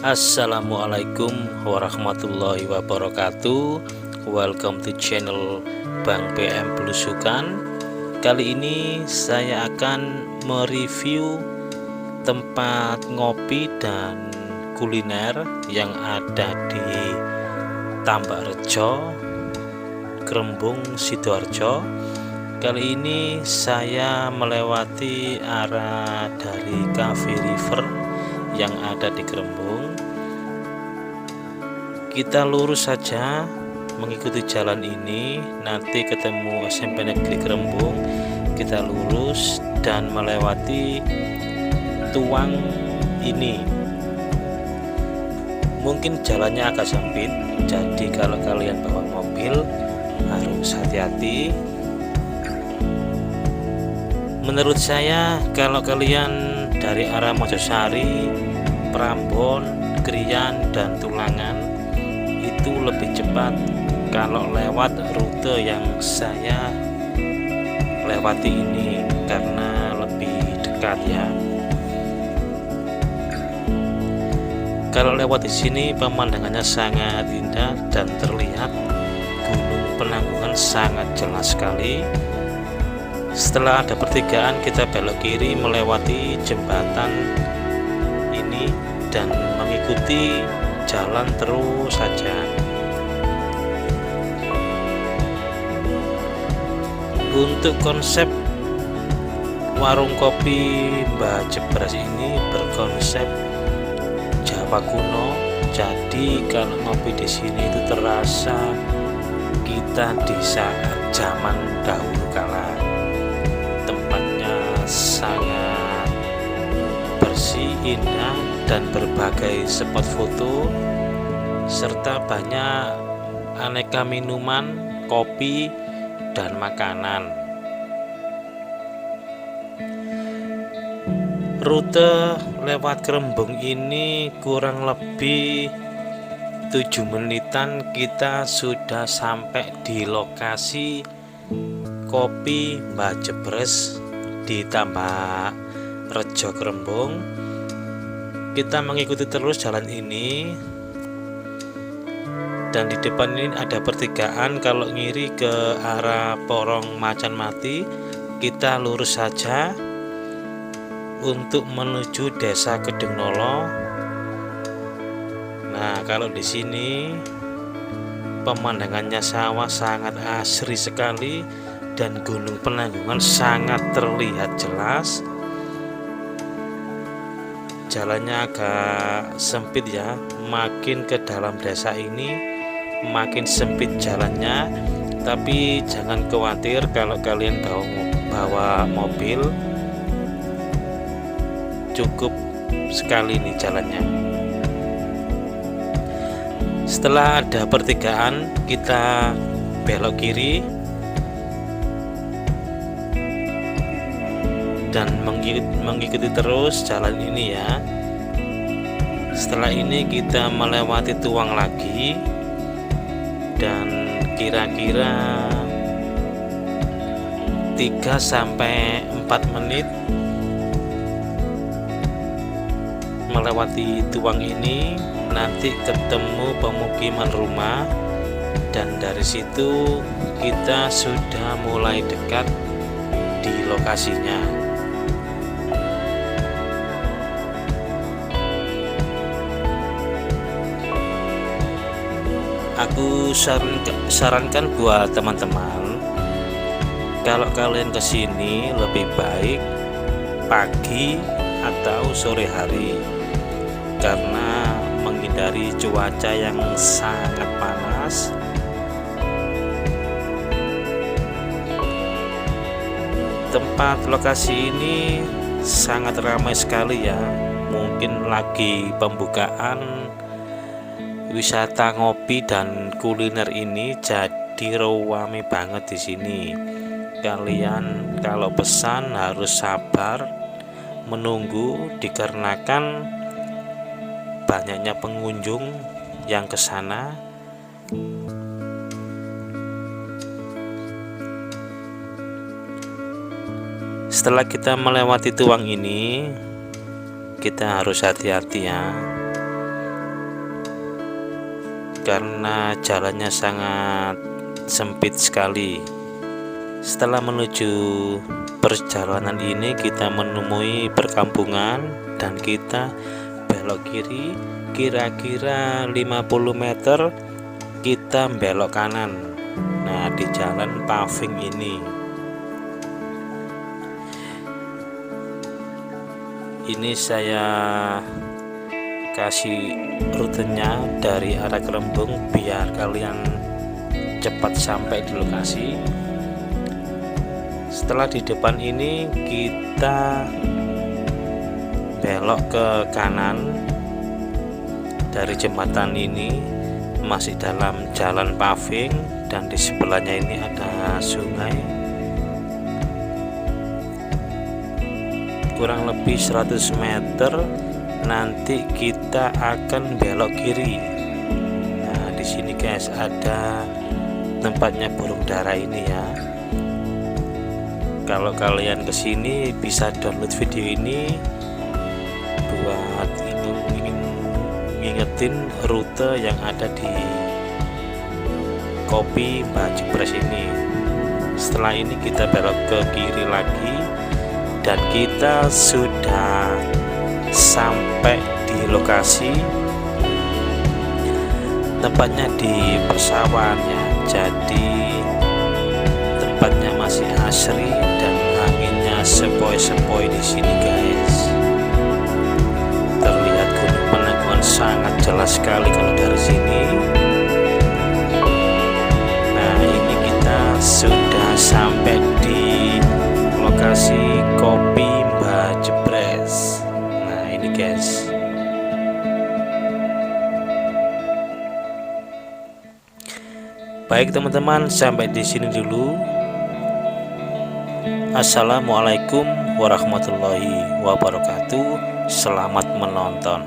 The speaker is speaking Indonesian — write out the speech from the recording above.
Assalamualaikum warahmatullahi wabarakatuh. Welcome to channel Bang PM Belusukan. Kali ini saya akan mereview tempat ngopi dan kuliner yang ada di Tambakrejo, Krembung, Sidoarjo. Kali ini saya melewati arah dari Cafe River yang ada di Krembung. Kita lurus saja mengikuti jalan ini, nanti ketemu SMP Negeri Krembung. Kita lurus dan melewati tuang ini. Mungkin jalannya agak sempit, jadi kalau kalian bawa mobil harus hati-hati. Menurut saya kalau kalian dari arah Mojosari, Prambon, Krian, dan Tulangan itu lebih cepat kalau lewat rute yang saya lewati ini karena lebih dekat ya. Kalau lewat di sini pemandangannya sangat indah dan terlihat Gunung Penanggungan sangat jelas sekali. Setelah ada pertigaan kita belok kiri melewati jembatan ini dan mengikuti jalan terus saja. Untuk konsep warung kopi Mbah Jebres ini berkonsep Jawa kuno. Jadi kalau ngopi di sini itu terasa kita di saat zaman dahulu kala. Sangat bersih, indah, dan berbagai spot foto serta banyak aneka minuman, kopi, dan makanan. Rute lewat Krembung ini kurang lebih 7 menitan kita sudah sampai di lokasi kopi Mbah Jebres di Tambakrejo Krembung. Kita mengikuti terus jalan ini dan di depan ini ada pertigaan. Kalau ngiri ke arah Porong Macan Mati kita lurus saja untuk menuju Desa Kedungnolo. Nah, kalau di sini pemandangannya sawah sangat asri sekali dan Gunung Penanggungan sangat terlihat jelas. Jalannya agak sempit ya, makin ke dalam desa ini makin sempit jalannya. Tapi jangan khawatir kalau kalian bawa mobil, cukup sekali nih jalannya. Setelah ada pertigaan kita belok kiri dan mengikuti terus jalan ini ya. Setelah ini kita melewati tuang lagi dan kira-kira 3-4 menit melewati tuang ini nanti ketemu pemukiman rumah dan dari situ kita sudah mulai dekat di lokasinya. Aku sarankan buat teman-teman, kalau kalian kesini lebih baik pagi atau sore hari karena menghindari cuaca yang sangat panas. Tempat lokasi ini sangat ramai sekali ya, mungkin lagi pembukaan wisata ngopi dan kuliner ini, jadi rame banget di sini. Kalian kalau pesan harus sabar menunggu dikarenakan banyaknya pengunjung yang ke sana. Setelah kita melewati tuang ini, kita harus hati-hati ya. karena jalannya sangat sempit sekali. Setelah menuju perjalanan ini kita menemui perkampungan dan kita belok kiri, kira-kira 50 meter kita belok kanan. Nah, di jalan paving ini saya kasih rutenya dari arah Kerembung biar kalian cepat sampai di lokasi. Setelah di depan ini kita belok ke kanan dari jembatan ini, masih dalam jalan paving dan di sebelahnya ini ada sungai. Kurang lebih 100 meter nanti kita akan belok kiri. Nah, di sini guys ada tempatnya burung dara ini ya. Kalau kalian kesini bisa download video ini buat ngingetin rute yang ada di Kopi Mbah Jebres ini. Setelah ini kita belok ke kiri lagi dan kita sudah sampai di lokasi. Tempatnya di persawahan ya, jadi tempatnya masih asri dan anginnya sepoi-sepoi di sini guys. Terlihat Gunung Penanggungan sangat jelas sekali kalau dari sini. Nah, ini kita sudah sampai di lokasi Kopi Mbah Jebres. Nah, ini guys. Baik teman-teman, sampai di sini dulu. Assalamualaikum warahmatullahi wabarakatuh. Selamat menonton.